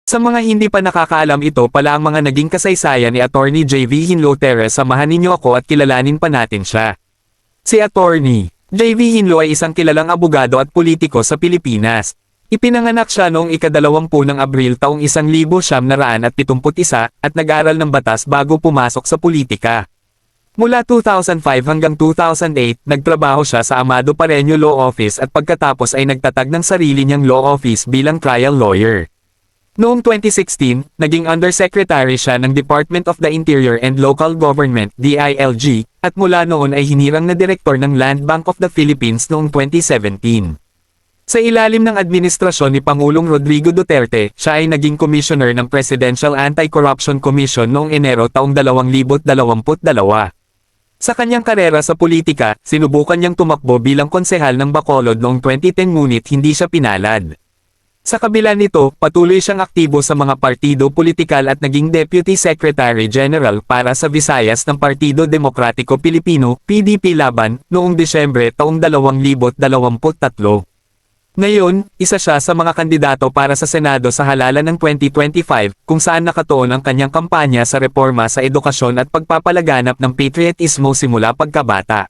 Sa mga hindi pa nakakaalam, ito pala ang mga naging kasaysayan ni Attorney J.V. Hinlo. Tara, samahan ninyo ako at kilalanin pa natin siya. Si Attorney J.V. Hinlo ay isang kilalang abogado at politiko sa Pilipinas. Ipinanganak siya noong ika-20 ng Abril taong 1971 at nag-aral ng batas bago pumasok sa politika. Mula 2005 hanggang 2008, nagtrabaho siya sa Amado Pareño Law Office at pagkatapos ay nagtatag ng sarili niyang law office bilang trial lawyer. Noong 2016, naging Undersecretary siya ng Department of the Interior and Local Government (DILG), at mula noon ay hinirang na direktor ng Land Bank of the Philippines noong 2017. Sa ilalim ng administrasyon ni Pangulong Rodrigo Duterte, siya ay naging commissioner ng Presidential Anti-Corruption Commission noong Enero taong 2022. Sa kanyang karera sa politika, sinubukan niyang tumakbo bilang konsehal ng Bacolod noong 2010 ngunit hindi siya pinalad. Sa kabila nito, patuloy siyang aktibo sa mga partido politikal at naging Deputy Secretary General para sa Visayas ng Partido Demokratiko Pilipino, PDP Laban, noong Disyembre taong 2023. Ngayon, isa siya sa mga kandidato para sa Senado sa halalan ng 2025, kung saan nakatuon ang kanyang kampanya sa reforma sa edukasyon at pagpapalaganap ng patriotismo simula pagkabata.